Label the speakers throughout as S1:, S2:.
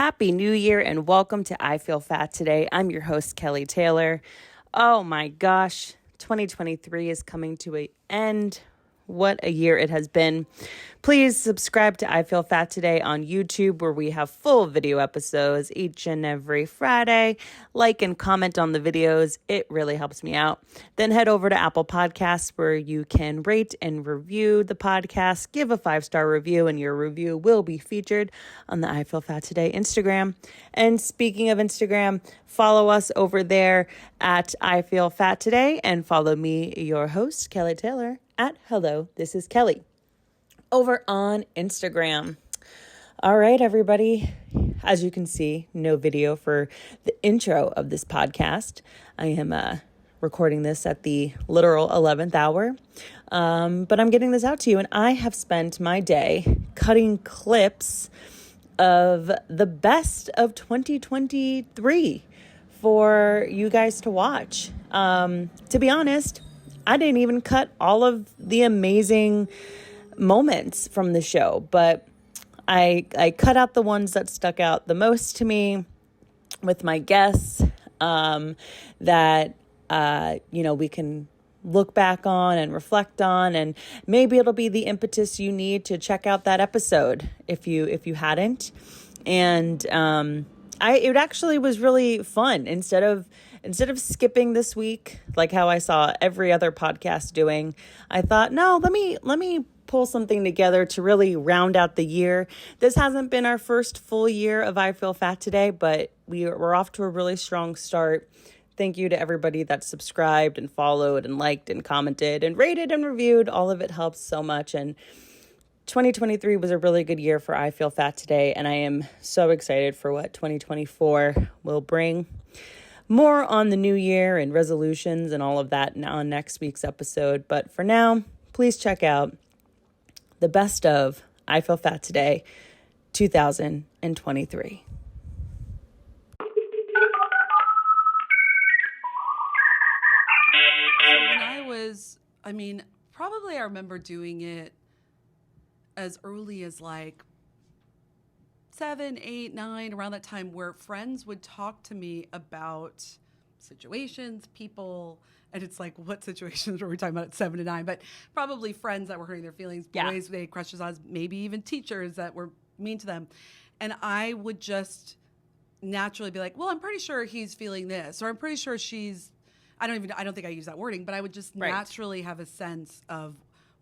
S1: Happy New Year and welcome to I Feel Fat Today. I'm your host, Kelly Taylor. Oh my gosh, 2023 is coming to an end. What a year it has been. Please subscribe to I Feel Fat Today on YouTube, where we have full video episodes each and every Friday. Like and comment on the videos. It really helps me out. Then head over to Apple Podcasts, where you can rate and review the podcast. Give a 5-star review, and your review will be featured on the I Feel Fat Today Instagram. And speaking of Instagram, follow us over there at I Feel Fat Today, and follow me, your host, Kelly Taylor, at Hello, This is Kelly, over on Instagram. All right, everybody. As you can see, no video for the intro of this podcast. I am recording this at the literal 11th hour, but I'm getting this out to you, and I have spent my day cutting clips of the best of 2023 for you guys to watch. To be honest, I didn't even cut all of the amazing moments from the show, but I cut out the ones that stuck out the most to me with my guests, that we can look back on and reflect on, and maybe it'll be the impetus you need to check out that episode if you hadn't. And it actually was really fun. Instead of skipping this week, like how I saw every other podcast doing, I thought, no, let me pull something together to really round out the year. This hasn't been our first full year of I Feel Fat Today, but we're off to a really strong start. Thank you to everybody that subscribed and followed and liked and commented and rated and reviewed. All of it helps so much. And 2023 was a really good year for I Feel Fat Today, and I am so excited for what 2024 will bring. More on the new year and resolutions and all of that on next week's episode. But for now, please check out the best of I Feel Fat Today 2023.
S2: Probably I remember doing it as early as like 7, 8, 9, around that time, where friends would talk to me about situations, people, and it's like, what situations were we talking about at 7 to 9? But probably friends that were hurting their feelings, boys they had crushes on, maybe even teachers that were mean to them. And I would just naturally be like, well, I'm pretty sure he's feeling this, or I'm pretty sure she's, I don't think I use that wording, but I would just naturally have a sense of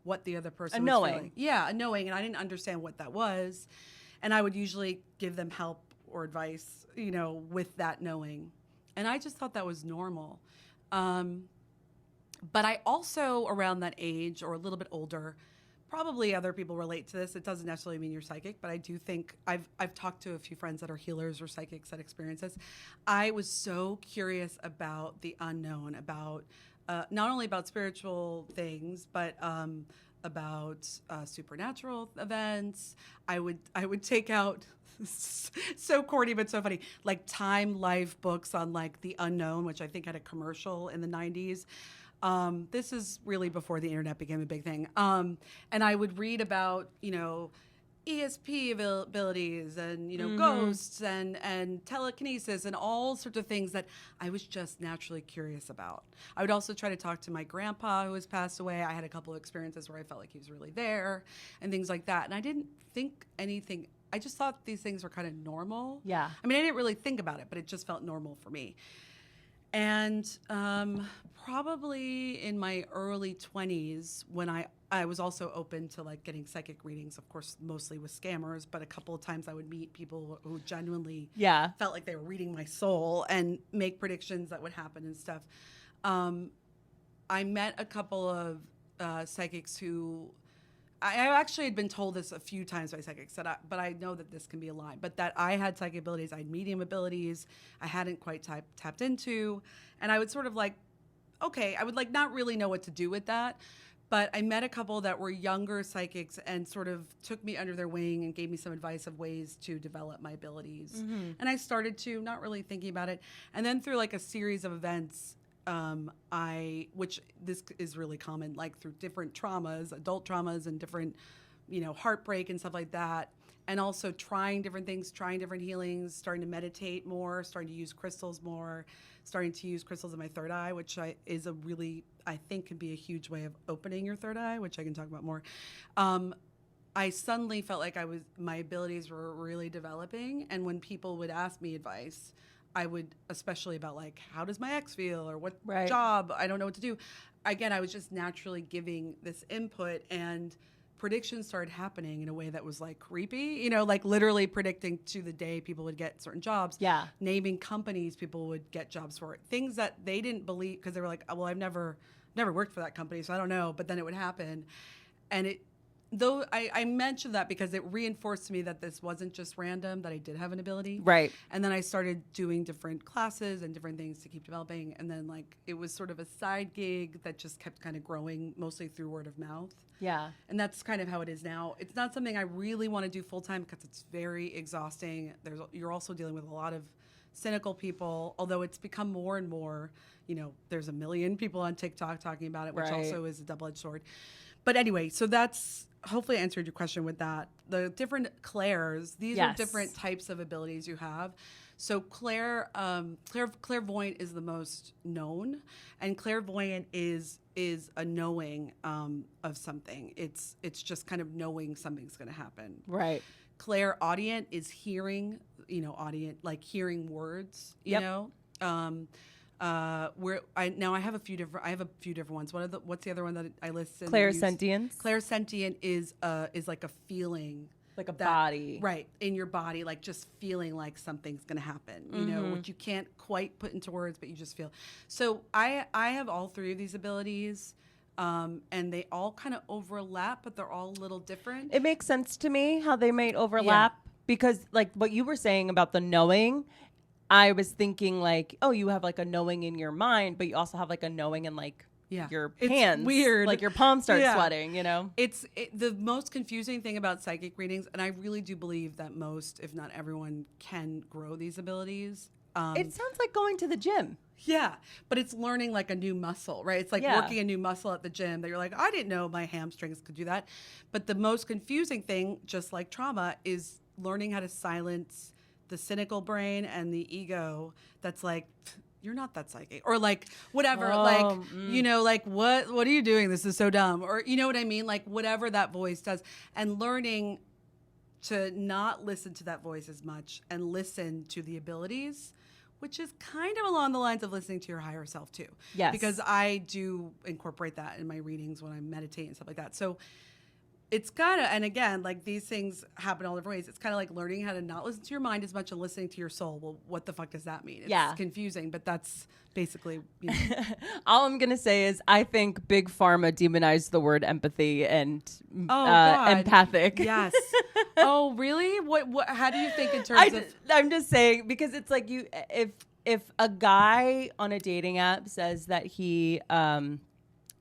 S2: what the other person was feeling. Yeah, a knowing, and I didn't understand what that was. And I would usually give them help or advice, with that knowing. And I just thought that was normal. But I also, around that age or a little bit older, probably other people relate to this. It doesn't necessarily mean you're psychic, but I do think I've talked to a few friends that are healers or psychics that experience this. I was so curious about the unknown, about not only about spiritual things, but about supernatural events. I would take out so corny but so funny, like Time Life books on like the unknown, which I think had a commercial in the 90s. This is really before the internet became a big thing. And I would read about, ESP abilities and, ghosts and telekinesis and all sorts of things that I was just naturally curious about. I would also try to talk to my grandpa who has passed away. I had a couple of experiences where I felt like he was really there and things like that. And I didn't think anything. I just thought these things were kind of normal.
S1: Yeah.
S2: I didn't really think about it, but it just felt normal for me. And probably in my early 20s, when I was also open to like getting psychic readings, of course, mostly with scammers, but a couple of times I would meet people who genuinely felt like they were reading my soul and make predictions that would happen and stuff. I met a couple of psychics who I actually had been told this a few times by psychics, but I know that this can be a lie, but that I had psychic abilities, I had medium abilities I hadn't quite tapped into. And I would sort of like, okay, I would like not really know what to do with that. But I met a couple that were younger psychics and sort of took me under their wing and gave me some advice of ways to develop my abilities. Mm-hmm. And I started to, not really thinking about it. And then through like a series of events, which this is really common, like through different traumas, adult traumas and different, heartbreak and stuff like that, and also trying different things, trying different healings, starting to meditate more, starting to use crystals more, starting to use crystals in my third eye, which is a really, I think, can be a huge way of opening your third eye, which I can talk about more. I suddenly felt like my abilities were really developing. And when people would ask me advice, I would, especially about like, how does my ex feel or what job, I don't know what to do. Again, I was just naturally giving this input, and predictions started happening in a way that was like creepy, like literally predicting to the day people would get certain jobs.
S1: Yeah.
S2: Naming companies people would get jobs for, things that they didn't believe, because they were like, well, I've never worked for that company, so I don't know. But then it would happen. And though I mentioned that because it reinforced to me that this wasn't just random, that I did have an ability.
S1: Right.
S2: And then I started doing different classes and different things to keep developing. And then like it was sort of a side gig that just kept kind of growing, mostly through word of mouth.
S1: Yeah.
S2: And that's kind of how it is now. It's not something I really want to do full time because it's very exhausting. You're also dealing with a lot of cynical people, although it's become more and more, there's a million people on TikTok talking about it, which also is a double-edged sword. But anyway, so that's hopefully I answered your question with that. The different clairs, these are different types of abilities you have. So clairvoyant is the most known, and clairvoyant is a knowing of something. It's just kind of knowing something's going to happen.
S1: Right.
S2: Clairaudient is hearing, like hearing words, you know. Where I have a few different ones. What's the other one that I listed?
S1: Clairsentience.
S2: Clairsentient is like a feeling,
S1: like a body,
S2: right, in your body, like just feeling like something's going to happen, which you can't quite put into words, but you just feel. So I have all three of these abilities. And they all kind of overlap, but they're all a little different.
S1: It makes sense to me how they might overlap because like what you were saying about the knowing, I was thinking like, oh, you have like a knowing in your mind, but you also have like a knowing in like your hands.
S2: It's weird.
S1: Like your palms start sweating,
S2: It's the most confusing thing about psychic readings, and I really do believe that most, if not everyone, can grow these abilities.
S1: It sounds like going to the gym.
S2: Yeah, but it's learning like a new muscle, right? It's like working a new muscle at the gym that you're like, I didn't know my hamstrings could do that. But the most confusing thing, just like trauma, is learning how to silence the cynical brain and the ego that's like, you're not that psychic, or like whatever, like what are you doing? This is so dumb, or you know what I mean? Like whatever that voice does, and learning to not listen to that voice as much and listen to the abilities, which is kind of along the lines of listening to your higher self too.
S1: Yes.
S2: Because I do incorporate that in my readings when I meditate and stuff like that. So it's kind of, and again, like these things happen all different ways. It's kind of like learning how to not listen to your mind as much and listening to your soul. Well, what the fuck does that mean? It's confusing, but that's basically,
S1: all I'm going to say is I think Big Pharma demonized the word empathy and empathic.
S2: Yes. Oh, really? What, how do you think in terms of?
S1: I'm just saying, because it's like if a guy on a dating app says that he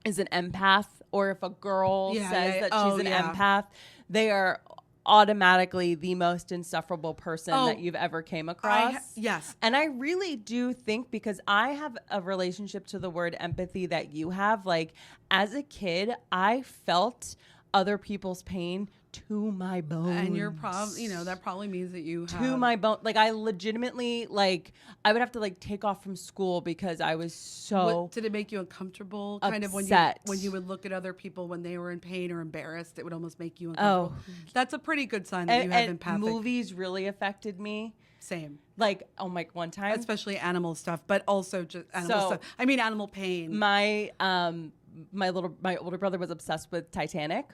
S1: is an empath, or if a girl says that she's an empath, they are automatically the most insufferable person that you've ever came across.
S2: Yes.
S1: And I really do think, because I have a relationship to the word empathy that you have, like as a kid, I felt other people's pain to my bones.
S2: And you're probably, that probably means that you have.
S1: To my bone. Like I legitimately, like I would have to like take off from school because I was so.
S2: Did it make you uncomfortable?
S1: Upset.
S2: Kind of when you would look at other people when they were in pain or embarrassed, it would almost make you uncomfortable. Oh. That's a pretty good sign that you have empathic.
S1: Movies really affected me.
S2: Same.
S1: Like, one time.
S2: Especially animal stuff, but also just animal stuff. I mean, animal pain.
S1: My older brother was obsessed with Titanic.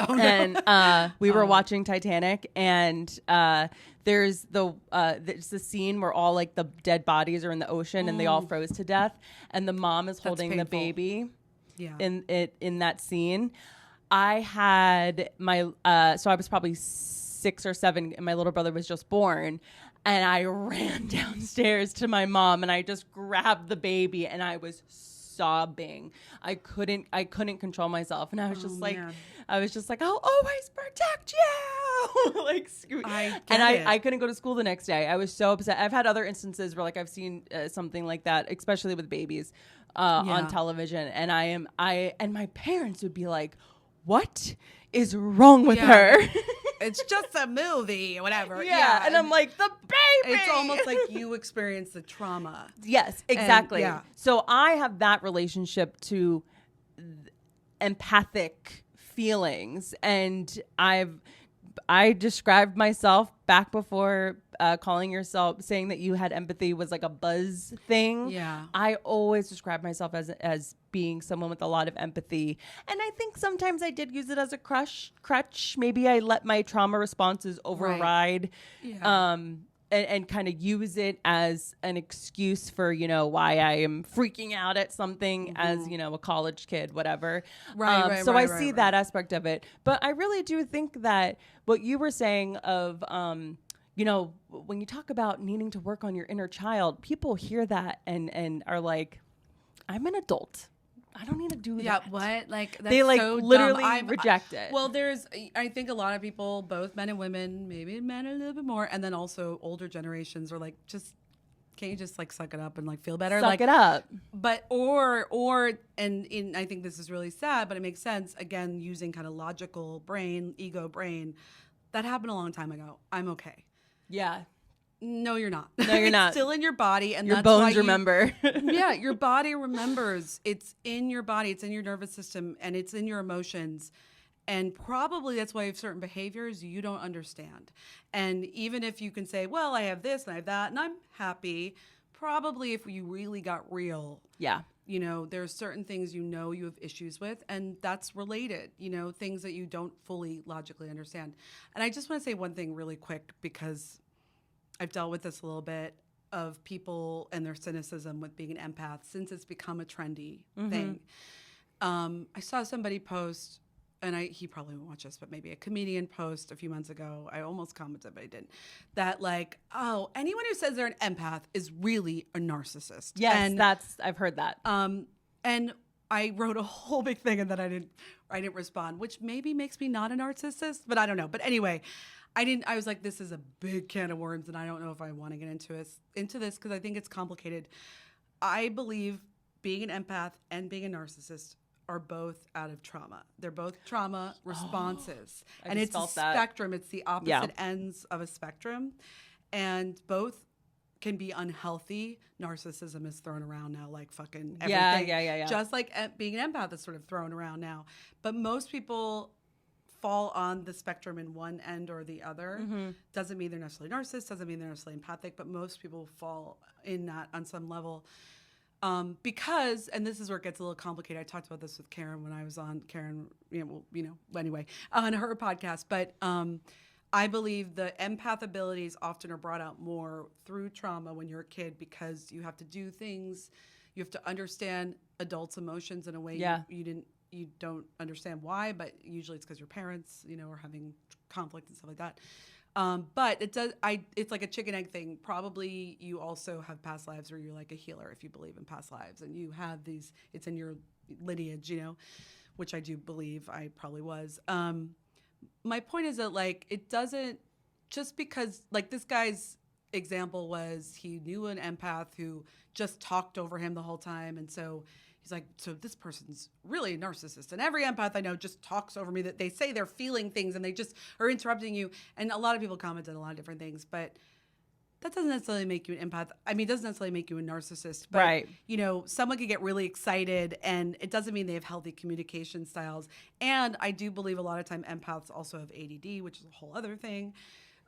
S2: Oh, no.
S1: And we were watching Titanic, and there's the scene where all like the dead bodies are in the ocean and they all froze to death, and the mom is holding the baby.
S2: Yeah.
S1: In that scene, I had so I was probably 6 or 7, and my little brother was just born, and I ran downstairs to my mom and I just grabbed the baby and I was sobbing. I couldn't control myself, and I was just like, I'll always protect you. Like, I couldn't go to school the next day. I was so upset. I've had other instances where like I've seen something like that, especially with babies on television, and and my parents would be like, what is wrong with her?
S2: It's just a movie or whatever.
S1: Yeah. And I'm like, the baby.
S2: It's almost like you experience the trauma.
S1: Yes, exactly.
S2: yeah.
S1: So I have that relationship to empathic feelings, and I described myself back before calling yourself, saying that you had empathy was like a buzz thing.
S2: Yeah.
S1: I always describe myself as being someone with a lot of empathy, and I think sometimes I did use it as a crutch. Maybe I let my trauma responses override.
S2: Yeah.
S1: And kind of use it as an excuse for, why I am freaking out at something as, a college kid, whatever. So I see that aspect of it. But I really do think that what you were saying of, when you talk about needing to work on your inner child, people hear that and are like, I'm an adult. I don't need to do that.
S2: Yeah, what? Like, that's
S1: they like
S2: so
S1: literally
S2: dumb.
S1: reject it.
S2: Well, I think a lot of people, both men and women, maybe men a little bit more, and then also older generations are like, can't you just like suck it up and like feel better?
S1: Suck it up.
S2: But and I think this is really sad, but it makes sense. Again, using kind of logical brain, ego brain, that happened a long time ago. I'm okay.
S1: Yeah.
S2: No, you're not.
S1: No, you're not.
S2: It's still in your body, and
S1: your
S2: that's
S1: bones
S2: why
S1: remember.
S2: Yeah, your body remembers. It's in your body. It's in your nervous system, and it's in your emotions. And probably that's why you have certain behaviors you don't understand. And even if you can say, well, I have this and I have that, and I'm happy, probably if you really got real,
S1: Yeah.
S2: There's certain things you have issues with, and that's related, things that you don't fully logically understand. And I just want to say one thing really quick, because I've dealt with this a little bit, of people and their cynicism with being an empath since it's become a trendy thing. I saw somebody post, and he probably won't watch this, but maybe a comedian post a few months ago. I almost commented, but I didn't. That like, oh, anyone who says they're an empath is really a narcissist.
S1: Yes,
S2: and,
S1: I've heard that.
S2: And I wrote a whole big thing, and then I didn't respond, which maybe makes me not a narcissist, but I don't know. But anyway, I was like, this is a big can of worms, and I don't know if I want to get into this because I think it's complicated. I believe being an empath and being a narcissist are both out of trauma. They're both trauma responses. And it's a spectrum. It's the opposite ends of a spectrum. And both can be unhealthy. Narcissism is thrown around now like fucking everything.
S1: Yeah.
S2: Just like being an empath is sort of thrown around now. But most people fall on the spectrum in one end or the other. Doesn't mean they're necessarily narcissists, doesn't mean they're necessarily empathic, but most people fall in that on some level. Because, and this is where it gets a little complicated. I talked about this with Karen when I was on anyway, on her podcast. But I believe the empath abilities often are brought out more through trauma when you're a kid, because you have to do things, you have to understand adults' emotions in a way you don't understand why, but usually it's because your parents, are having conflict and stuff like that. But it's like a chicken egg thing. Probably you also have past lives, or you're like a healer if you believe in past lives, and you have these, it's in your lineage, which I do believe I probably was. My point is that like, it doesn't, just because like this guy's example was he knew an empath who just talked over him the whole time. And so he's like, so this person's really a narcissist. And every empath I know just talks over me, that they say they're feeling things and they just are interrupting you. And a lot of people commented a lot of different things, but that doesn't necessarily make you an empath. I mean, it doesn't necessarily make you a narcissist, but
S1: right.
S2: Someone could get really excited, and it doesn't mean they have healthy communication styles. And I do believe a lot of time empaths also have ADD, which is a whole other thing.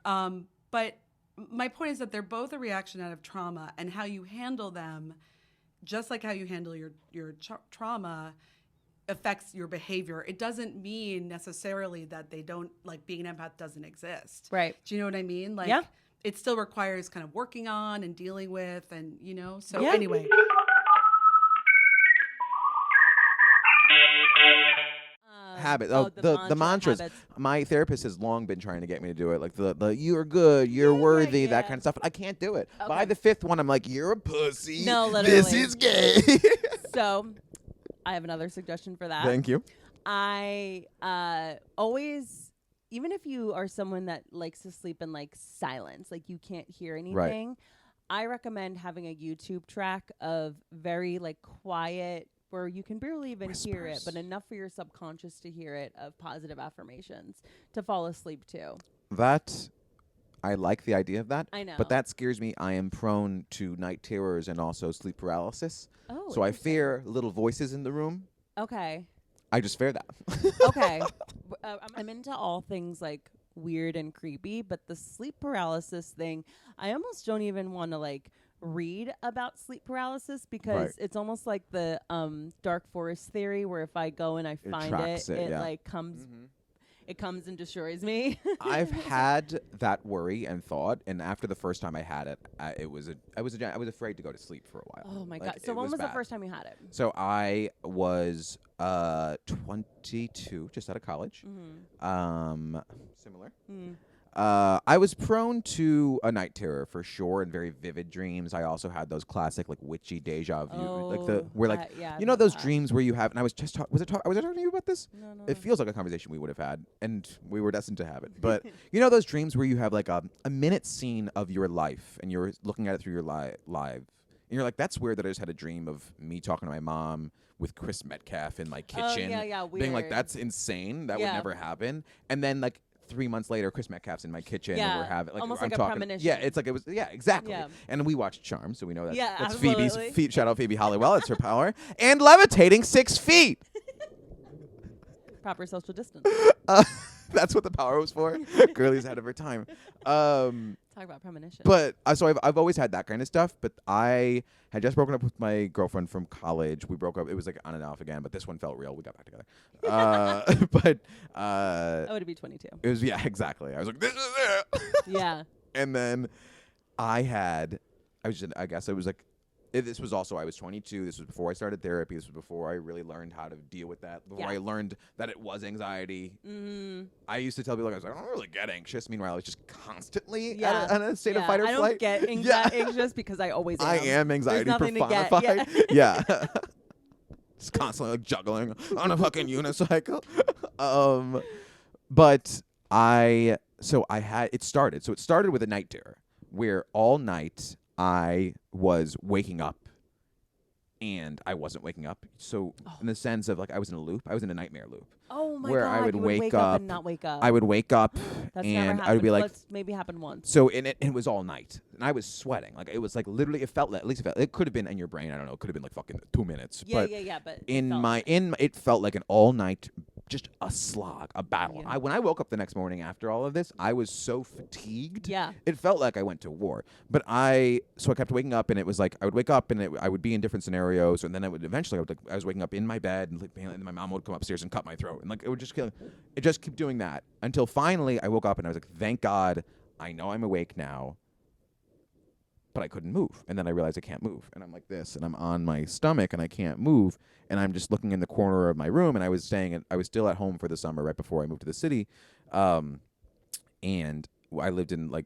S2: But my point is that they're both a reaction out of trauma, and how you handle them, just like how you handle your trauma, affects your behavior. It doesn't mean necessarily that they don't, like, being an empath doesn't exist.
S1: Right.
S2: Do you know what I mean? Like,
S1: yeah.
S2: It still requires kind of working on and dealing with, and, so
S1: yeah.
S2: anyway.
S3: Habit. The mantras. Habits. My therapist has long been trying to get me to do it. Like the you're good, you're worthy, that kind of stuff. I can't do it. Okay. By the fifth one, I'm like, you're a pussy.
S1: No, literally.
S3: This is gay.
S1: So, I have another suggestion for that.
S3: Thank you.
S1: I always, even if you are someone that likes to sleep in like silence, like you can't hear anything, right. I recommend having a YouTube track of very like quiet, where you can barely even hear it,
S3: Whispers.
S1: but enough for your subconscious to hear it, of positive affirmations to fall asleep to.
S3: That I like the idea of that.
S1: I know.
S3: But that scares me. I am prone to night terrors and also sleep paralysis.
S1: Oh,
S3: So I
S1: interesting.
S3: fear little voices in the room.
S1: Okay.
S3: I just fear that.
S1: Okay. I'm into all things like weird and creepy, but the sleep paralysis thing, I almost don't even want to like read about sleep paralysis because
S3: Right.
S1: it's almost like the dark forest theory, where if I go and I find
S3: tracks it, yeah.
S1: like comes it comes and destroys me.
S3: I've had that worry and thought, and after the first time I had it, I was afraid to go to sleep for a while.
S1: Oh my
S3: Like,
S1: god. So
S3: it
S1: when was the
S3: bad.
S1: first time you had it?
S3: So I was 22, just out of college. Similar. I was prone to a night terror for sure, and very vivid dreams. I also had those classic like witchy deja vu, those dreams where you have. And I was just was I talking to you about this?
S1: No.
S3: It feels like a conversation we would have had, and we were destined to have it. But those dreams where you have like a minute scene of your life, and you're looking at it through your live, and you're like, that's weird that I just had a dream of me talking to my mom with Chris Metcalf in my kitchen, being like, that's insane. That would never happen. And then like 3 months later, Chris Metcalf's in my kitchen, and we're having like
S1: almost
S3: I'm
S1: like a
S3: talking.
S1: premonition.
S3: Yeah, it's like it was. Yeah, exactly.
S1: Yeah.
S3: And we watched Charm, so we know that that's
S1: absolutely.
S3: Phoebe's. Shout out Phoebe Halliwell. It's her power. And levitating 6 feet.
S1: Proper social distance.
S3: That's what the power was for. Girlie's ahead of her time.
S1: Talk about premonition.
S3: But so I've always had that kind of stuff. But I had just broken up with my girlfriend from college. We broke up. It was like on and off again. But this one felt real. We got back together.
S1: I would be 22.
S3: It was exactly. I was like, this is it.
S1: Yeah.
S3: And then I guess it was like. This was also, I was 22. This was before I started therapy. This was before I really learned how to deal with that. Before I learned that it was anxiety. I used to tell people, I was like, I don't really get anxious. Meanwhile, I was just constantly in a state of fight or
S1: I
S3: flight.
S1: don't get anxious because I always am.
S3: I am anxiety
S1: There's nothing
S3: personified.
S1: to get.
S3: Yeah. Just constantly like juggling on a fucking unicycle. But it started with a night terror where all night I was waking up and I wasn't waking up. So in the sense of like I was in a loop, I was in a nightmare loop.
S1: Oh my
S3: where
S1: god!
S3: I would
S1: you
S3: wake up
S1: and not wake up.
S3: I would wake up
S1: That's
S3: and
S1: never
S3: I would be like,
S1: Let's maybe happen once.
S3: so it was all night, and I was sweating. Like it was like literally, it could have been in your brain. I don't know. It could have been like fucking 2 minutes.
S1: Yeah.
S3: But
S1: But
S3: it felt like an all night, just a slog, a battle.
S1: Yeah.
S3: When I woke up the next morning after all of this, I was so fatigued.
S1: Yeah.
S3: It felt like I went to war. But I kept waking up, and it was like I would wake up, and I would be in different scenarios, and then I was waking up in my bed, and my mom would come upstairs and cut my throat, and like it would just kill. It just kept doing that until finally I woke up, and I was like, thank God, I know I'm awake now. But I couldn't move. And then I realized I can't move. And I'm like this, and I'm on my stomach, and I can't move. And I'm just looking in the corner of my room, and I was still at home for the summer right before I moved to the city. And I lived in like,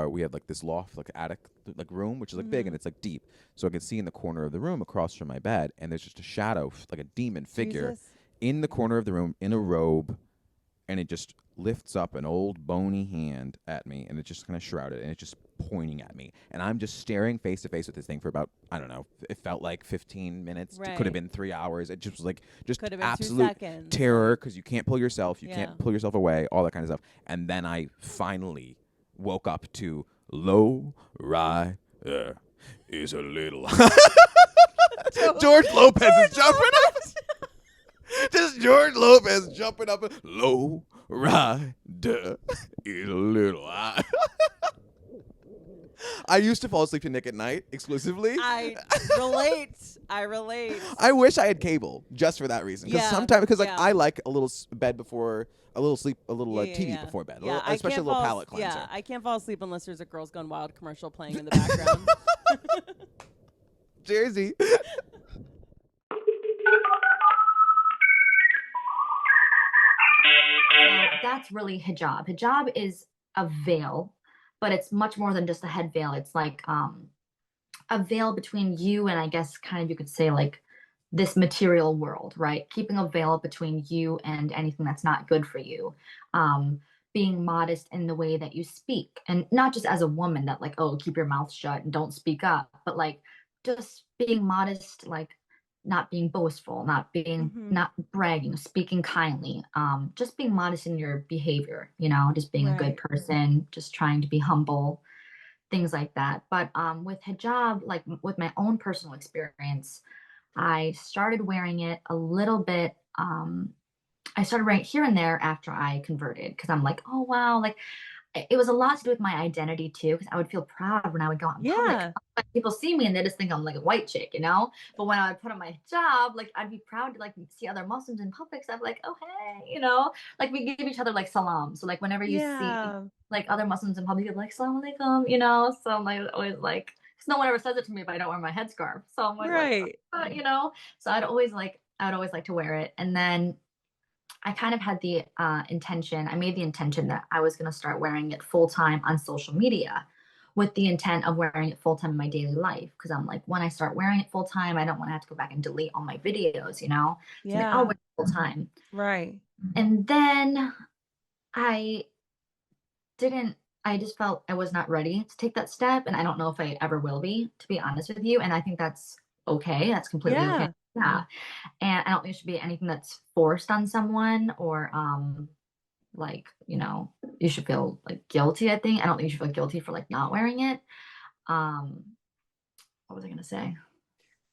S3: we had like this loft, like attic, like room, which is like big and it's like deep. So I could see in the corner of the room across from my bed, and there's just a shadow, like a demon figure
S1: Jesus.
S3: in the corner of the room in a robe. And it just lifts up an old bony hand at me, and it's just kind of shrouded, and it's just pointing at me. And I'm just staring face to face with this thing for about, I don't know, it felt like 15 minutes. It could have been 3 hours. It just was like, just
S1: Could have been 2
S3: absolute
S1: seconds.
S3: terror, because you can't pull yourself. You
S1: Yeah.
S3: can't pull yourself away, all that kind of stuff. And then I finally woke up to low rider is a little. George Lopez is jumping up. Just George Lopez jumping up. Low rider is a little high. I used to fall asleep to Nick at Night exclusively.
S1: I relate.
S3: I wish I had cable just for that reason. Because sometimes, I like a little bed before, a little sleep, a little TV before bed, especially a little palate cleanser.
S1: Yeah, I can't fall asleep unless there's a Girls Gone Wild commercial playing in the background.
S3: Jersey.
S4: That's really hijab. Hijab is a veil, but it's much more than just a head veil. It's like a veil between you and, I guess, kind of, you could say, like this material world, right? Keeping a veil between you and anything that's not good for you. Being modest in the way that you speak, and not just as a woman that like, oh, keep your mouth shut and don't speak up, but like just being modest, like not being boastful,
S1: Mm-hmm.
S4: not bragging, speaking kindly, just being modest in your behavior, just being a good
S1: Right.
S4: person, just trying to be humble, things like that. But with hijab, like with my own personal experience, I started wearing it a little bit. I started wearing it here and there after I converted because I'm like, oh wow, like it was a lot to do with my identity too, because I would feel proud when I would go out in public.
S1: Yeah.
S4: Like, people see me and they just think I'm like a white chick, But when I would put on my hijab, like I'd be proud to like see other Muslims in public. So I'm like, oh hey, like we give each other like salam. So like whenever you see
S1: Yeah.
S4: like other Muslims in public, you're like salam alaikum, So I'm like always like, because no one ever says it to me if I don't wear my headscarf. So I'm like, what,
S1: Right.
S4: So I would always like to wear it, and then I kind of had the intention, I made the intention that I was going to start wearing it full time on social media with the intent of wearing it full time in my daily life. Because I'm like, when I start wearing it full time, I don't want to have to go back and delete all my videos. So I'm like, I'll wear
S1: Yeah.
S4: it full time.
S1: Right.
S4: And then I didn't, I just felt I was not ready to take that step. And I don't know if I ever will be, to be honest with you. And I think that's okay. That's completely okay.
S1: Yeah.
S4: Yeah. And I don't think it should be anything that's forced on someone or like, you should feel like guilty, I think. I don't think you should feel guilty for like not wearing it. Um, what was I gonna say?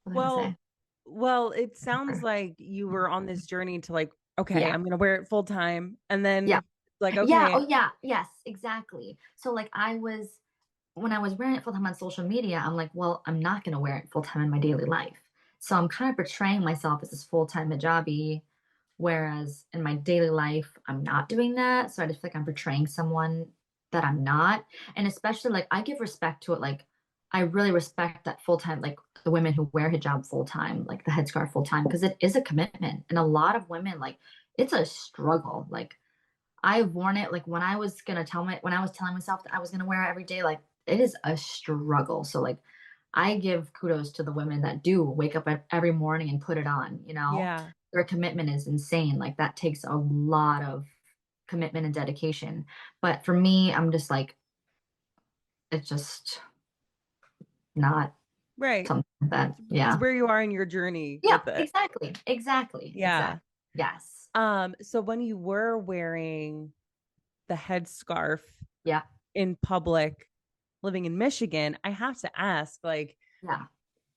S4: What was I gonna
S1: Well,
S4: say?
S1: well, it sounds like you were on this journey to like, okay,
S4: Yeah.
S1: I'm gonna wear it full time, and
S4: Yeah.
S1: then like,
S4: Yeah.
S1: okay,
S4: Oh yeah. Yes, exactly. So like when I was wearing it full time on social media, I'm like, well, I'm not gonna wear it full time in my daily life. So I'm kind of portraying myself as this full time hijabi, whereas in my daily life, I'm not doing that. So I just feel like I'm portraying someone that I'm not. And especially like I give respect to it. Like I really respect that full time, like the women who wear hijab full time, like the headscarf full time, because it is a commitment. And a lot of women, like, it's a struggle. Like I've worn it like when I was telling myself that I was gonna wear it every day, like it is a struggle. So like I give kudos to the women that do wake up every morning and put it on.
S1: yeah,
S4: Their commitment is insane. Like that takes a lot of commitment and dedication. But for me, I'm just like, it's just not
S1: right.
S4: something that,
S1: It's
S4: yeah.
S1: where you are in your journey
S4: Yeah,
S1: with it.
S4: exactly. Exactly.
S1: Yeah.
S4: Exactly. Yes.
S1: So when you were wearing the headscarf
S4: Yeah.
S1: in public, living in Michigan, I have to ask, like,
S4: Yeah.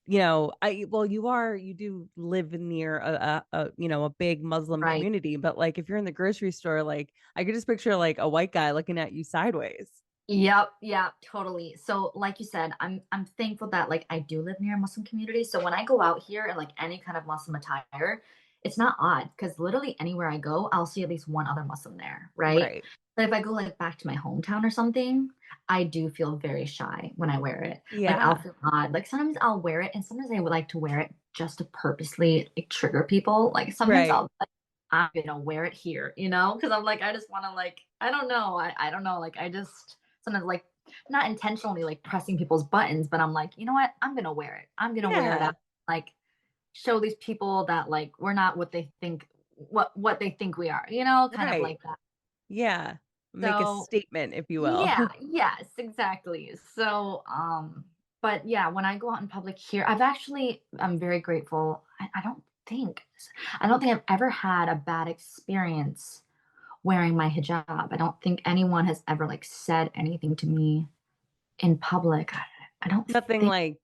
S1: you do live near a big Muslim
S4: Right.
S1: community, but like if you're in the grocery store, like I could just picture like a white guy looking at you sideways.
S4: Yep, yeah, totally. So, like you said, I'm thankful that like I do live near a Muslim community. So when I go out here in like any kind of Muslim attire, it's not odd because literally anywhere I go, I'll see at least one other Muslim there, right?
S1: Right.
S4: But if I go like back to my hometown or something, I do feel very shy when I wear it. Like I'll
S1: Yeah.
S4: feel odd. Like sometimes I'll wear it, and sometimes I would like to wear it just to purposely like trigger people. Like sometimes
S1: Right.
S4: I'll like, I'm gonna wear it here, because I'm like I just want to like I don't know I don't know like I just sometimes like not intentionally like pressing people's buttons, but I'm like, you know what? I'm gonna wear it. I'm gonna wear it
S1: Yeah.
S4: out. Like show these people that like we're not what they think what they think we are, kind of
S1: Right.
S4: like that.
S1: Yeah. Make a
S4: So
S1: statement, if you will.
S4: yeah, yes, exactly. So but yeah, when I go out in public here, I'm very grateful. I don't think I've ever had a bad experience wearing my hijab. I don't think anyone has ever like said anything to me in public. I don't
S1: Nothing
S4: think
S1: like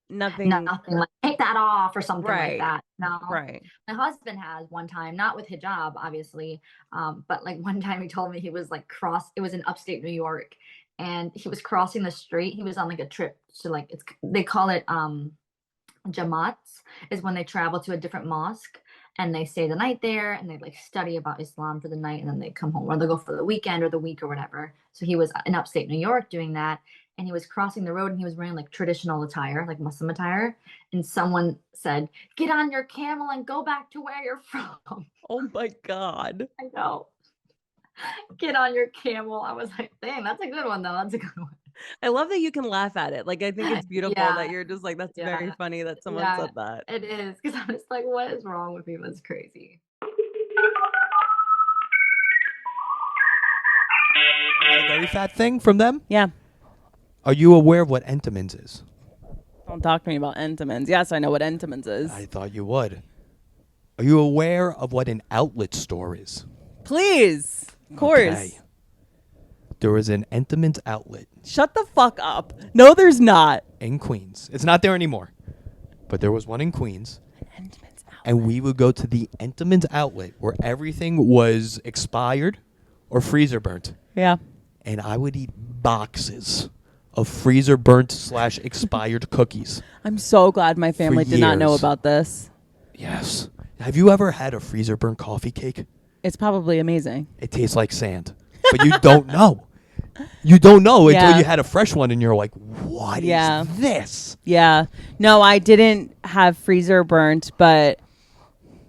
S1: nothing.
S4: nothing like take that off or something like
S1: Right.
S4: that. No.
S1: Right.
S4: My husband has one time, not with hijab, obviously, but like one time he told me he was like it was in upstate New York, and he was crossing the street. He was on like a trip to like they call it Jamaats is when they travel to a different mosque and they stay the night there and they like study about Islam for the night and then they come home or they'll go for the weekend or the week or whatever. So he was in upstate New York doing that and he was crossing the road and he was wearing like traditional attire, like Muslim attire. And someone said, "Get on your camel and go back to where you're from."
S1: Oh my God.
S4: I know. Get on your camel. I was like, dang, that's a good one though. That's a good one.
S1: I love that you can laugh at it. Like I think it's beautiful
S4: Yeah.
S1: that you're just like, that's very
S4: Yeah.
S1: funny that someone
S4: Yeah.
S1: said that.
S4: It is. Because I'm just like, what is wrong with me? That's crazy.
S5: A very fat thing from them.
S1: Yeah.
S5: Are you aware of what Entenmann's is?
S1: Don't talk to me about Entenmann's. Yes, I know what Entenmann's is.
S5: I thought you would. Are you aware of what an outlet store is?
S1: Please. Of course.
S5: Okay. There is an Entenmann's outlet
S1: Shut the fuck up. No, there's not.
S5: in Queens. It's not there anymore. But there was one in Queens.
S1: Entenmann's out.
S5: And we would go to the Entenmann's outlet where everything was expired or freezer burnt.
S1: Yeah.
S5: And I would eat boxes of freezer burnt / expired cookies.
S1: I'm so glad my family did not know
S5: years.
S1: about this.
S5: Yes. Have you ever had a freezer burnt coffee cake?
S1: It's probably amazing.
S5: It tastes like sand. But you don't know. You don't know
S1: Yeah.
S5: until you had a fresh one and you're like, what
S1: Yeah.
S5: is this?
S1: Yeah. No, I didn't have freezer burnt, but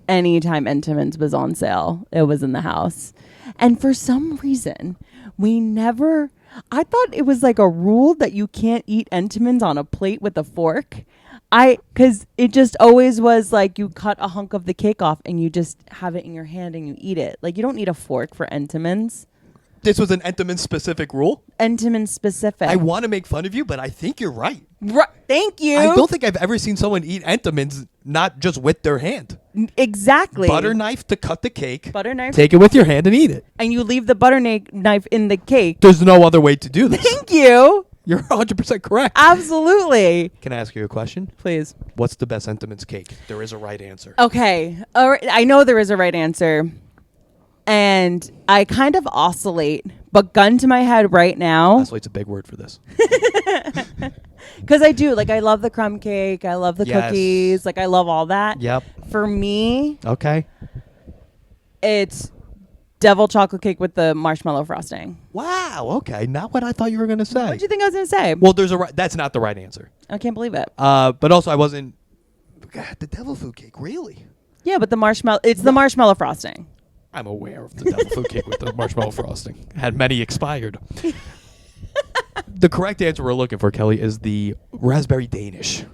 S1: anytime Entenmann's was on sale, it was in the house. And for some reason, I thought it was like a rule that you can't eat Entenmann's on a plate with a fork. Because it just always was like you cut a hunk of the cake off and you just have it in your hand and you eat it. Like you don't need a fork for Entenmann's.
S5: This was an Entenmann's specific rule.
S1: Entenmann's specific.
S5: I want to make fun of you, but I think you're right.
S1: Thank you.
S5: I don't think I've ever seen someone eat Entenmann's not just with their hand.
S1: Exactly.
S5: Butter knife to cut the cake.
S1: Butter knife.
S5: Take it with your hand and eat it.
S1: And you leave the butter knife in the cake.
S5: There's no other way to do this.
S1: Thank you.
S5: You're 100% correct.
S1: Absolutely.
S5: Can I ask you a question?
S1: Please.
S5: What's the best Entenmann's cake? There is a right answer.
S1: Okay. All right. I know there is a right answer. And I kind of oscillate, but gun to my head right now,
S5: Oscillate's a big word for this.
S1: because I do. Like, I love the crumb cake. I love the
S5: Yes.
S1: cookies. Like, I love all that.
S5: Yep.
S1: For me,
S5: Okay.
S1: it's devil chocolate cake with the marshmallow frosting.
S5: Wow. Okay. Not what I thought you were going to say.
S1: What do you think I was going to say?
S5: Well, there's a right. That's not the right answer.
S1: I can't believe it.
S5: But also, I wasn't. God, the devil food cake, really?
S1: Yeah, but the marshmallow, it's the marshmallow frosting.
S5: I'm aware of the devil food cake with the marshmallow frosting. Had many expired. The correct answer we're looking for, Kelly, is the raspberry Danish.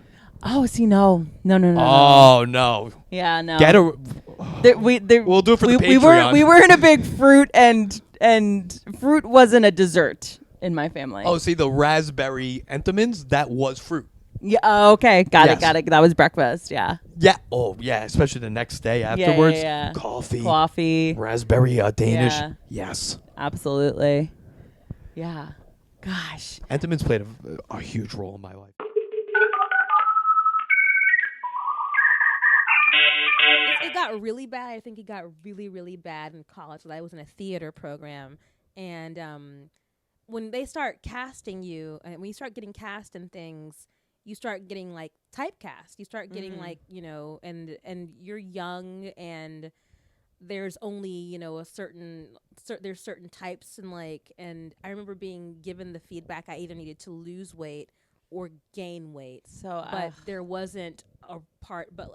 S1: Oh, see, no. No.
S5: Oh no!
S1: Yeah, no.
S5: Get a. We'll do it for the Patreon.
S1: We were in a big fruit and fruit wasn't a dessert in my family.
S5: Oh, see, the raspberry Entenmann's, that was fruit.
S1: Yeah. Oh, okay. Got
S5: Yes.
S1: it. That was breakfast. Yeah.
S5: Yeah. Oh, yeah. Especially the next day afterwards.
S1: yeah.
S5: Coffee.
S1: Coffee.
S5: Raspberry Danish.
S1: Yeah.
S5: Yes.
S1: Absolutely. Yeah. Gosh.
S5: Entenmann's played a huge role in my life.
S6: It got really bad. I think it got really, really bad in college. I was in a theater program, and when they start casting you, and when you start getting cast in things, you start getting like typecast. You start getting like, you know, and you're young, and there's only, you know, there's certain types, and like, and I remember being given the feedback I either needed to lose weight or gain weight.
S1: So,
S6: But there wasn't a part, but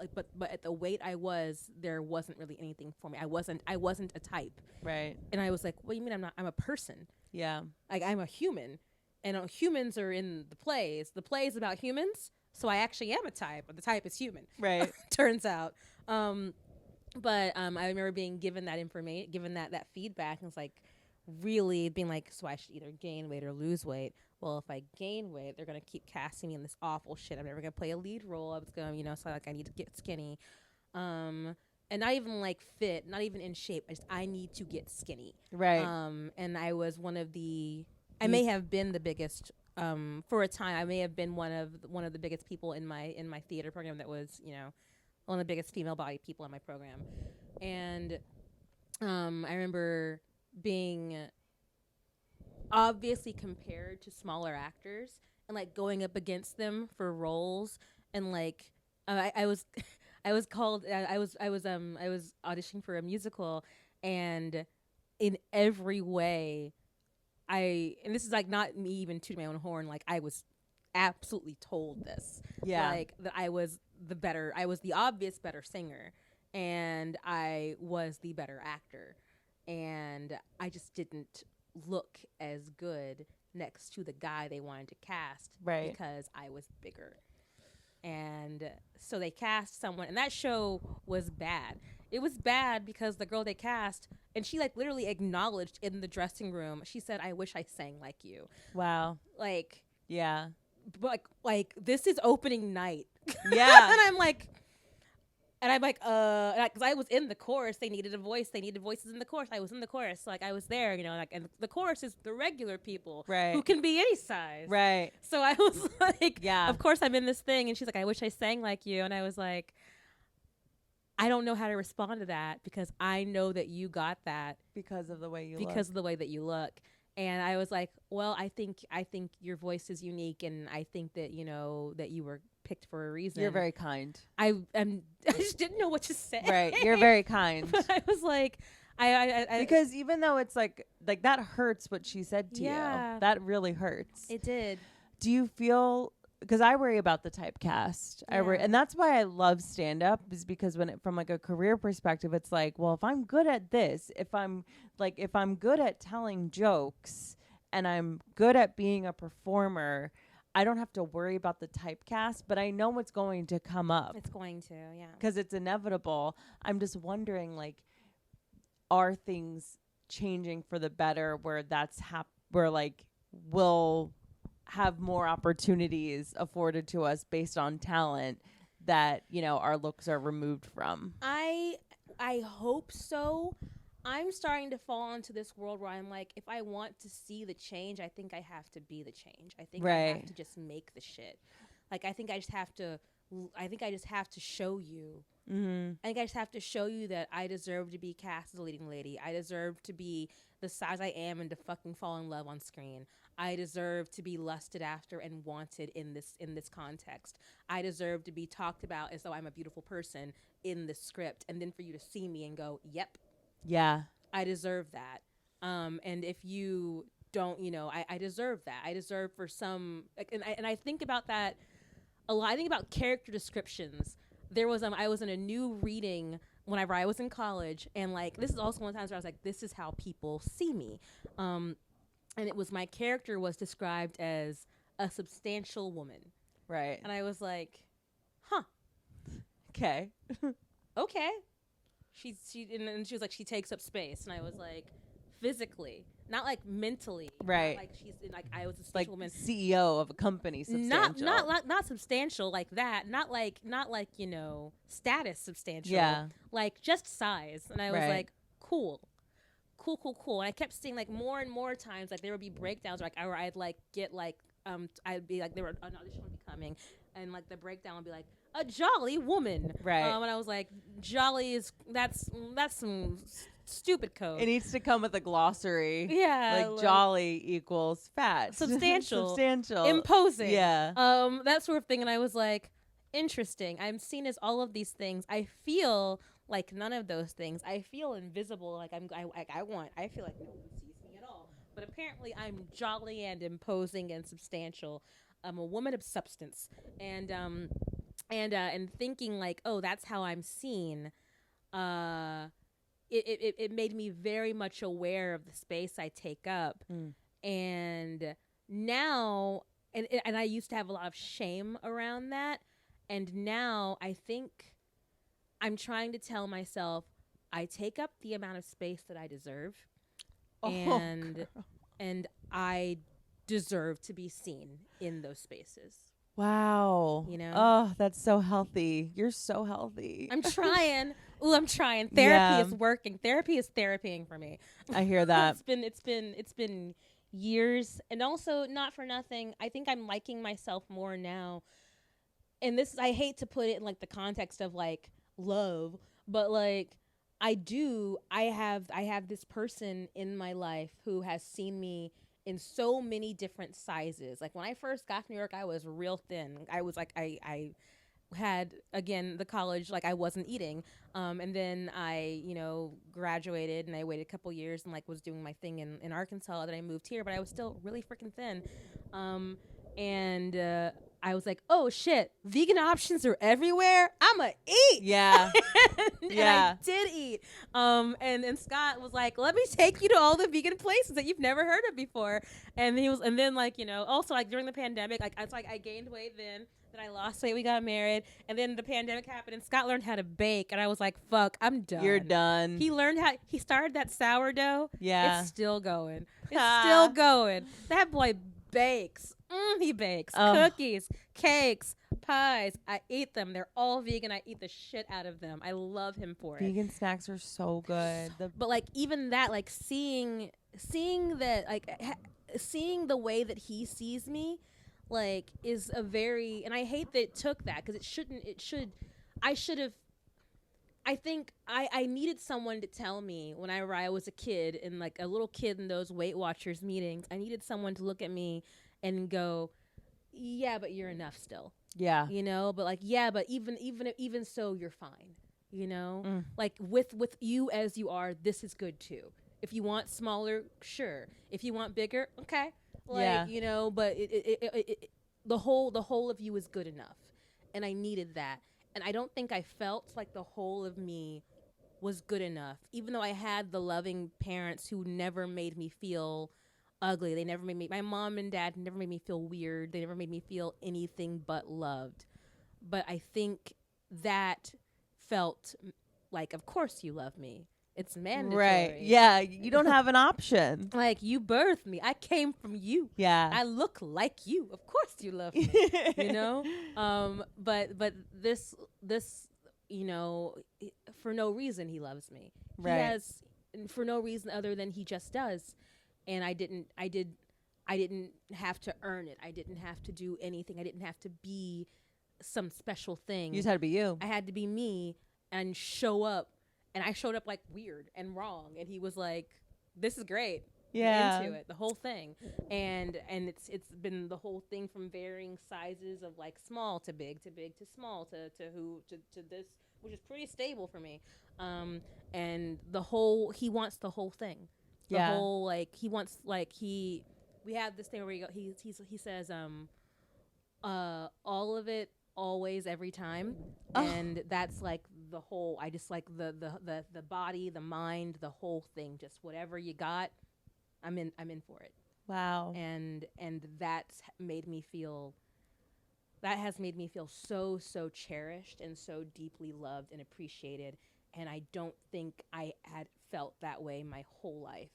S6: at the weight I was, there wasn't really anything for me. I wasn't a type.
S1: right.
S6: And I was like, what do you mean I'm a person?
S1: Yeah.
S6: Like, I'm a human. And humans are in the plays. The play is about humans, so I actually am a type, but the type is human.
S1: Right.
S6: Turns out. But I remember being given that information, given that feedback, and it's like really being like, so I should either gain weight or lose weight. Well, if I gain weight, they're gonna keep casting me in this awful shit. I'm never gonna play a lead role. I was gonna, you know, so like I need to get skinny, and not even like fit, not even in shape. I need to get skinny.
S1: Right.
S6: And I was one of the. I may have been the biggest. For a time, I may have been one of the biggest people in my theater program. That was, you know, one of the biggest female body people in my program, and I remember being obviously compared to smaller actors and like going up against them for roles, and like I was I was auditioning for a musical, and in every way and this is like not me even tooting my own horn, like I was absolutely told this.
S1: Yeah.
S6: Like that I was the obvious better singer, and I was the better actor, and I just didn't look as good next to the guy they wanted to cast,
S1: Right.
S6: because I was bigger. And so they cast someone, and that show was bad. It was bad because the girl they cast, and she like literally acknowledged in the dressing room, she said, I wish I sang like you.
S1: Wow.
S6: Like,
S1: Yeah.
S6: like this is opening night.
S1: Yeah.
S6: And I'm like, because I was in the chorus, they needed a voice. They needed voices in the chorus. I was in the chorus, like I was there, like, and the chorus is the regular people,
S1: Right.
S6: who can be any size,
S1: Right.
S6: So I was like,
S1: Yeah.
S6: of course I'm in this thing, and she's like, I wish I sang like you, and I was like, I don't know how to respond to that because I know that you got that
S1: Because of the way you
S6: because of the way that you look. And I was like, well, I think your voice is unique, and I think that that you were picked for a reason.
S1: You're very kind.
S6: I just didn't know what to say.
S1: Right. You're very kind.
S6: But I was like, I
S1: Because even though it's like that hurts what she said to
S6: Yeah.
S1: you. That really hurts.
S6: it did.
S1: Do you feel, because I worry about the typecast. I worry,
S6: Yeah.
S1: and that's why I love stand up, is because from like a career perspective, it's like, well, if I'm good at this, if I'm good at telling jokes and I'm good at being a performer, I don't have to worry about the typecast, but I know it's going to come up
S6: It's going to, yeah.
S1: because it's inevitable. I'm just wondering, like, are things changing for the better where where like we'll have more opportunities afforded to us based on talent that our looks are removed from?
S6: I hope so. I'm starting to fall into this world where I'm like, if I want to see the change, I think I have to be the change. I think I have
S1: Right.
S6: to just make the shit. Like, I think I just have to show you.
S1: Mm-hmm.
S6: I think I just have to show you that I deserve to be cast as a leading lady. I deserve to be the size I am and to fucking fall in love on screen. I deserve to be lusted after and wanted in this context. I deserve to be talked about as though I'm a beautiful person in this script, and then for you to see me and go, "Yep,
S1: Yeah.
S6: I deserve that." And if you don't, I deserve that. I deserve for some, and I think about that a lot. I think about character descriptions. There was I was in a new reading whenever I was in college, and like this is also one of the times where I was like, this is how people see me. And it was, my character was described as a substantial woman,
S1: Right.
S6: and I was like, huh,
S1: Okay.
S6: okay. And she was like, she takes up space, and I was like, physically, not like mentally,
S1: Right.
S6: Not like she's like, I was a
S1: Like
S6: substantial woman.
S1: CEO of a company, substantial.
S6: Not substantial like that. Not like status substantial.
S1: Yeah.
S6: Like just size. And I was
S1: Right.
S6: like, cool. And I kept seeing like more and more times, like there would be breakdowns, like or I'd like get like I'd be like, there were an audition would be coming, and like the breakdown would be like, a jolly woman.
S1: Right.
S6: And I was like, jolly is that's some stupid code.
S1: It needs to come with a glossary.
S6: Yeah,
S1: Like jolly equals fat.
S6: Substantial.
S1: Substantial.
S6: Imposing.
S1: Yeah.
S6: That sort of thing. And I was like, interesting. I'm seen as all of these things. I feel like none of those things. I feel invisible. Like I feel like no one sees me at all. But apparently I'm jolly and imposing and substantial. I'm a woman of substance. And thinking like, oh, that's how I'm seen. It made me very much aware of the space I take up. And now, and I used to have a lot of shame around that. And now I think I'm trying to tell myself I take up the amount of space that I deserve. And I deserve to be seen in those spaces.
S1: Wow. Oh, that's so healthy. You're so healthy.
S6: I'm trying. I'm trying. Therapy
S1: Yeah.
S6: is working. Therapy is therapying for me.
S1: I hear that.
S6: It's been years, and also not for nothing. I think I'm liking myself more now. And this, I hate to put it in like the context of like love, but like I have this person in my life who has seen me in so many different sizes. Like when I first got to New York, I was real thin. I was like, I had, again, the college, like I wasn't eating. And then I, graduated and I waited a couple years and like was doing my thing in Arkansas. Then I moved here, but I was still really freaking thin. And I was like, oh shit, vegan options are everywhere. I'ma eat.
S1: Yeah.
S6: And
S1: Yeah.
S6: I did eat. And Scott was like, let me take you to all the vegan places that you've never heard of before. And then like, also like during the pandemic, like I gained weight then I lost weight, we got married, and then the pandemic happened and Scott learned how to bake, and I was like, fuck, I'm done.
S1: You're done.
S6: He started that sourdough.
S1: Yeah.
S6: It's still going. It's still going. That boy bakes. He bakes
S1: Oh.
S6: cookies, cakes, pies. I eat them. They're all vegan. I eat the shit out of them. I love him for it.
S1: Vegan snacks are so good.
S6: But like even that, like seeing that, like seeing the way that he sees me, like is a very, and I hate that it took that, because I should have. I think I needed someone to tell me when I was a kid, and like a little kid in those Weight Watchers meetings, I needed someone to look at me and go, yeah, but you're enough still,
S1: Yeah.
S6: you know. But like, yeah, but even so, you're fine, you know.
S1: Mm.
S6: Like with you as you are, this is good too. If you want smaller, sure. If you want bigger, okay. Like,
S1: Yeah.
S6: you know, but the whole of you is good enough, and I needed that. And I don't think I felt like the whole of me was good enough, even though I had the loving parents who never made me feel ugly. They never made me, my mom and dad never made me feel weird. They never made me feel anything but loved. But I think that felt like, of course you love me. It's mandatory.
S1: Right. Yeah. You don't have an option.
S6: Like, you birthed me. I came from you.
S1: Yeah.
S6: I look like you. Of course you love me. You know? But this, you know, for no reason he loves me.
S1: Right.
S6: He has, for no reason other than he just does. And I didn't have to earn it. I didn't have to do anything. I didn't have to be some special thing.
S1: You just had to be you.
S6: I had to be me and show up. And I showed up like weird and wrong. And he was like, this is great.
S1: Yeah.
S6: Into it, the whole thing. And it's been the whole thing from varying sizes of like small to big to small to this, which is pretty stable for me. And the whole, he wants the whole thing. The
S1: Yeah.
S6: whole, like, he wants, like, we have this thing where he says, all of it, always, every time. And that's like the whole, I just like the body, the mind, the whole thing, just whatever you got, I'm in for it.
S1: Wow.
S6: And that's made me feel, that has made me feel so cherished and so deeply loved and appreciated. And I don't think I had felt that way my whole life.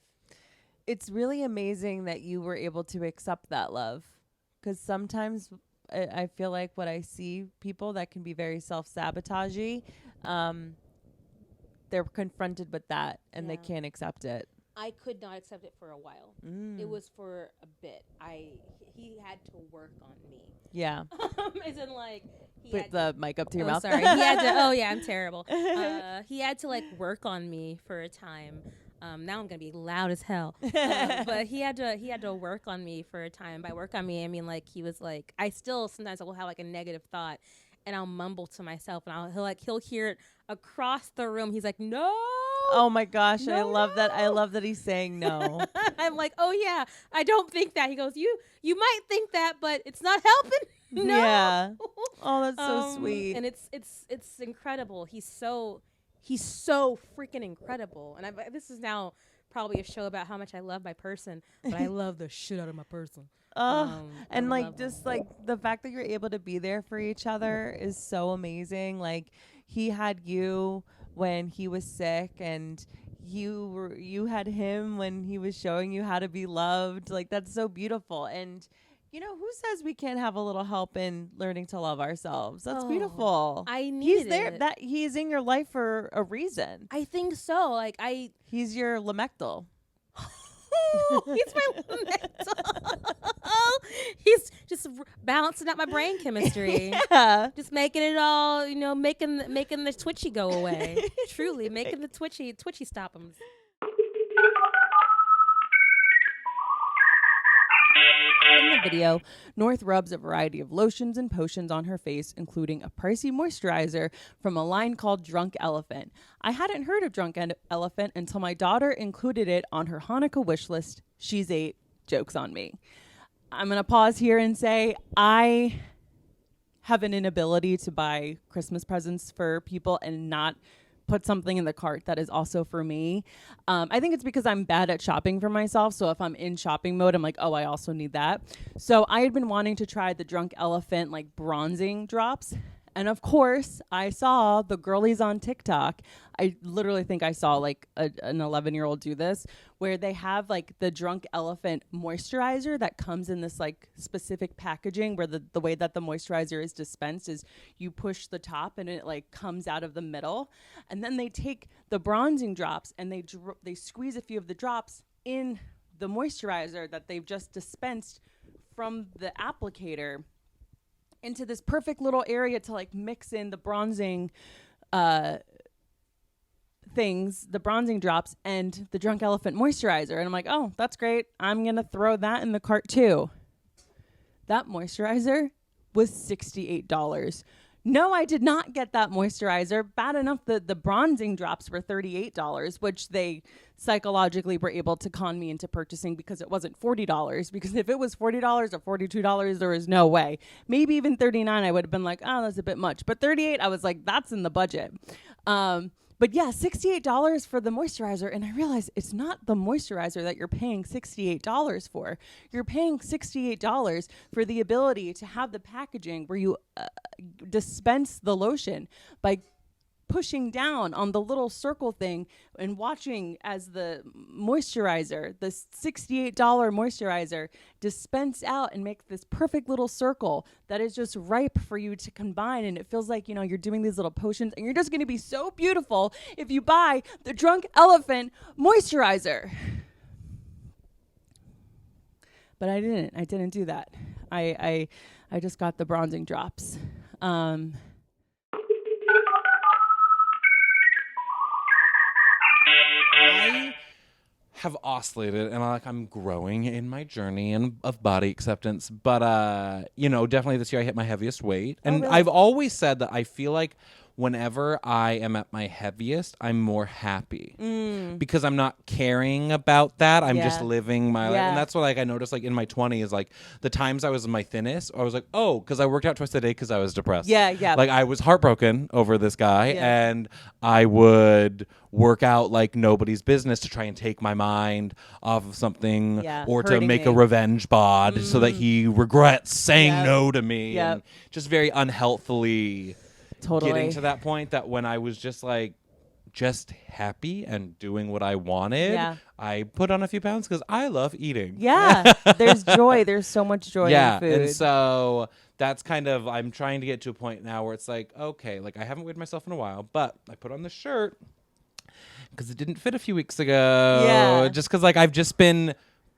S1: It's really amazing that you were able to accept that love, because sometimes I feel like what I see people that can be very self-sabotagey, they're confronted with that and they
S6: Yeah.
S1: can't accept it.
S6: I could not accept it for a while. It was for a bit. He had to work on me.
S1: Yeah.
S6: As in, like, he
S1: Put
S6: had
S1: the mic up to your mouth.
S6: Sorry. He had to. Oh yeah, I'm terrible. He had to like work on me for a time. Now I'm gonna be loud as hell. But he had to work on me for a time. By work on me, I mean like he was like, I still sometimes will have like a negative thought, and I'll mumble to myself, and he'll hear it across the room. He's like, no.
S1: Oh my gosh, I
S6: No,
S1: love that. I
S6: no.
S1: love that he's saying no.
S6: I'm like, oh yeah, I don't think that. He goes, you might think that, but it's not helping. No.
S1: Yeah. Oh, that's so sweet.
S6: And it's incredible. He's so freaking incredible. And this is now probably a show about how much I love my person, but I love the shit out of my person.
S1: And
S6: I
S1: like
S6: love
S1: just
S6: him.
S1: like the fact that you're able to be there for each other is so amazing. Like he had you when he was sick, and you had him when he was showing you how to be loved. Like that's so beautiful. And you know, who says we can't have a little help in learning to love ourselves? That's
S6: Oh,
S1: beautiful.
S6: I
S1: He's
S6: needed
S1: there.
S6: it.
S1: That he's in your life for a reason.
S6: I think so. Like
S1: He's your Lamectal.
S6: he's my mental. He's just balancing out my brain chemistry.
S1: Yeah.
S6: Just making it all, you know, making the twitchy go away. Truly, making the twitchy stop 'em.
S1: In the video, North rubs a variety of lotions and potions on her face, including a pricey moisturizer from a line called Drunk Elephant. I hadn't heard of Drunk Elephant until my daughter included it on her Hanukkah wish list. She's 8. Joke's on me. I'm going to pause here and say I have an inability to buy Christmas presents for people and not put something in the cart that is also for me. I think it's because I'm bad at shopping for myself. So if I'm in shopping mode, I'm like, oh, I also need that. So I had been wanting to try the Drunk Elephant like bronzing drops. And of course, I saw the girlies on TikTok. I literally think I saw like an 11-year-old do this, where they have like the Drunk Elephant moisturizer that comes in this like specific packaging, where the way that the moisturizer is dispensed is you push the top and it like comes out of the middle. And then they take the bronzing drops and they squeeze a few of the drops in the moisturizer that they've just dispensed from the applicator into this perfect little area to like mix in the bronzing things, the bronzing drops and the Drunk Elephant moisturizer. And I'm like, oh, that's great. I'm going to throw that in the cart too. That moisturizer was $68. No, I did not get that moisturizer. Bad enough that the bronzing drops were $38, which they psychologically were able to con me into purchasing because it wasn't $40. Because if it was $40 or $42, there was no way. Maybe even $39, I would have been like, oh, that's a bit much. But $38, I was like, that's in the budget. But yeah, $68 for the moisturizer. And I realized it's not the moisturizer that you're paying $68 for. You're paying $68 for the ability to have the packaging where you dispense the lotion by pushing down on the little circle thing and watching as the moisturizer, the $68 moisturizer, dispense out and make this perfect little circle that is just ripe for you to combine. And it feels like, you know, you're doing these little potions and you're just going to be so beautiful if you buy the Drunk Elephant moisturizer. But I didn't do that. I just got the bronzing drops.
S7: I have oscillated and I'm growing in my journey and of body acceptance, but you know, definitely this year I hit my heaviest weight. And
S1: really?
S7: I've always said that I feel like whenever I am at my heaviest, I'm more happy because I'm not caring about that. I'm just
S1: Yeah.
S7: living my life.
S1: Yeah.
S7: And that's what like I noticed like in my 20s, like the times I was my thinnest, I was like, oh, because I worked out twice a day because I was depressed.
S1: Yeah.
S7: Like I was heartbroken over this guy
S1: Yeah.
S7: and I would work out like nobody's business to try and take my mind off of something or to
S1: hurting
S7: make
S1: me.
S7: a revenge bod so that he regrets saying
S1: Yep.
S7: no to me.
S1: Yep.
S7: And just very unhealthily
S1: Totally.
S7: getting to that point that when I was just like just happy and doing what I wanted,
S1: Yeah.
S7: I put on a few pounds because I love eating.
S1: Yeah. There's joy. There's so much joy
S7: Yeah,
S1: in food.
S7: and so that's kind of, I'm trying to get to a point now where it's like, okay, like I haven't weighed myself in a while, but I put on this shirt because it didn't fit a few weeks ago.
S1: Yeah.
S7: Just because like I've just been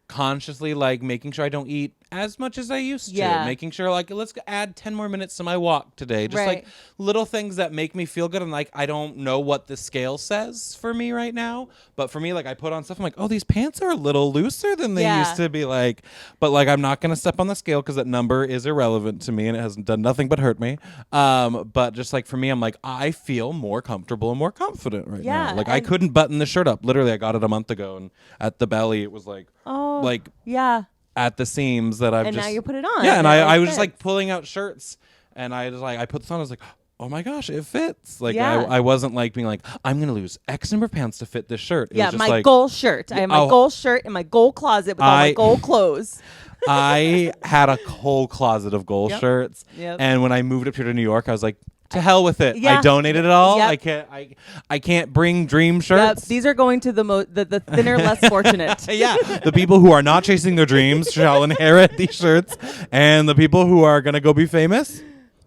S7: consciously like making sure I don't eat as much as I used to.
S1: Yeah.
S7: Making sure like let's add 10 more minutes to my walk today. Just
S1: Right.
S7: like little things that make me feel good. And like I don't know what the scale says for me right now. But for me, like I put on stuff, I'm like, oh, these pants are a little looser than they
S1: Yeah.
S7: used to be like. But like I'm not gonna step on the scale because that number is irrelevant to me and it has done nothing but hurt me. But just like for me, I'm like, I feel more comfortable and more confident right
S1: Yeah,
S7: now. Like I
S1: and-
S7: couldn't button the shirt up. Literally, I got it a month ago and at the belly it was like like
S1: yeah.
S7: at the seams that I've
S1: And
S7: just
S1: now you put it on.
S7: yeah, and
S1: It,
S7: I
S1: like,
S7: was just like
S1: fits.
S7: pulling out shirts and I was like I put this on, I was like, oh my gosh, it fits. Like
S1: Yeah.
S7: I wasn't like being like, I'm gonna lose X number of pounds to fit this shirt. It
S1: Yeah,
S7: was just
S1: my
S7: like,
S1: goal shirt. I have my
S7: Oh.
S1: goal shirt in my goal closet with all my
S7: I-
S1: goal clothes.
S7: I had a whole closet of goal
S1: Yep.
S7: shirts.
S1: Yep.
S7: And when I moved up here to New York, I was like, to hell with it.
S1: Yeah.
S7: I donated it all.
S1: Yep.
S7: I can't bring dream
S1: Yep,
S7: shirts.
S1: these are going to the thinner, less fortunate.
S7: Yeah, the people who are not chasing their dreams shall inherit these shirts, and the people who are gonna go be famous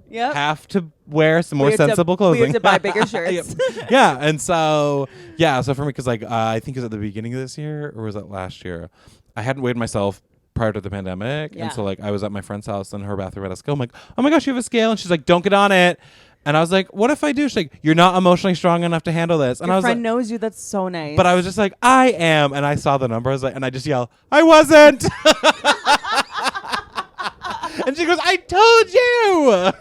S1: Yep.
S7: have to wear some more
S1: We have to-
S7: sensible
S1: we
S7: clothing.
S1: have to buy bigger shirts.
S7: Yep. Yeah, and so for me, because like I think it was at the beginning of this year or was it last year, I hadn't weighed myself prior to the pandemic,
S1: Yeah.
S7: and so like I was at my friend's house and her bathroom had a scale. I'm like, oh my gosh, you have a scale, and she's like, don't get on it. And I was like, what if I do? She's like, you're not emotionally strong enough to handle this. And
S1: Your
S7: I was
S1: friend
S7: like,
S1: knows you. That's so nice.
S7: but I was just like, I am. And I saw the number. I was like, and I just yelled, I wasn't. And she goes, I told you.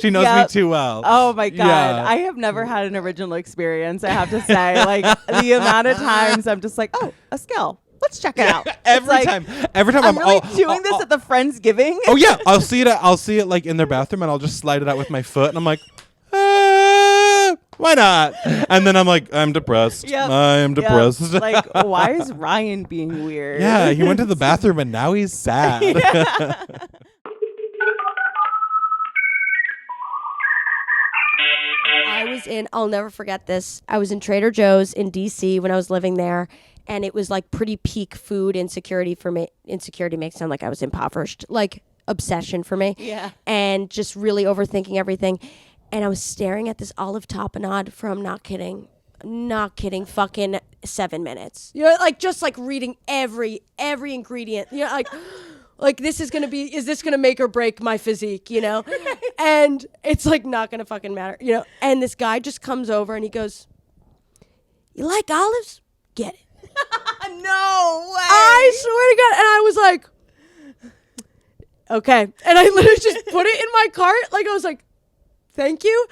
S7: She knows me
S1: Yep.
S7: too well.
S1: Oh my God.
S7: Yeah.
S1: I have never had an original experience, I have to say. Like the amount of times I'm just like, oh, a scale. Let's check it out. It's
S7: Every
S1: like,
S7: time I'm
S1: I'm really doing this at the Friendsgiving.
S7: Oh yeah, I'll see it like in their bathroom, and I'll just slide it out with my foot, and I'm like, why not? And then I'm like, I'm depressed.
S1: Yep.
S7: I'm
S1: Yep.
S7: depressed.
S1: Like, why is Ryan being weird?
S7: Yeah, he went to the bathroom, and now he's sad.
S8: I'll never forget this. I was in Trader Joe's in DC when I was living there, and it was like pretty peak food insecurity for me. Insecurity makes it sound like I was impoverished, like obsession for me.
S6: Yeah.
S8: And just really overthinking everything. And I was staring at this olive tapenade from, not kidding, fucking 7 minutes. You know, like just like reading every ingredient. You know, like this is this gonna make or break my physique, you know? And it's like not gonna fucking matter, you know? And this guy just comes over and he goes, "You like olives? Get it."
S6: No way.
S8: I swear to God. And I was like, okay. And I literally just put it in my cart. Like I was like, thank you.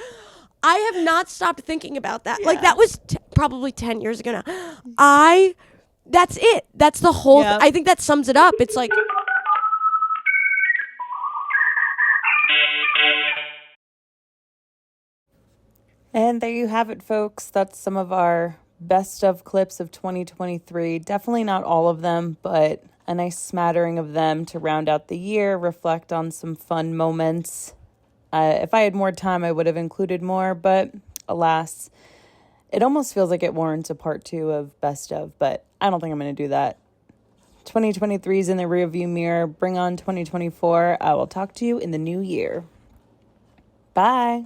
S8: I have not stopped thinking about that. Like that was probably 10 years ago now. That's it. That's the whole, I think that sums it up. It's like,
S1: And there you have it, folks. That's some of our best of clips of 2023. Definitely not all of them, but a nice smattering of them to round out the year, reflect on some fun moments. If I had more time, I would have included more, but alas, it almost feels like it warrants a part 2 of best of, but I don't think I'm going to do that. 2023 is in the rearview mirror. Bring on 2024. I will talk to you in the new year. Bye.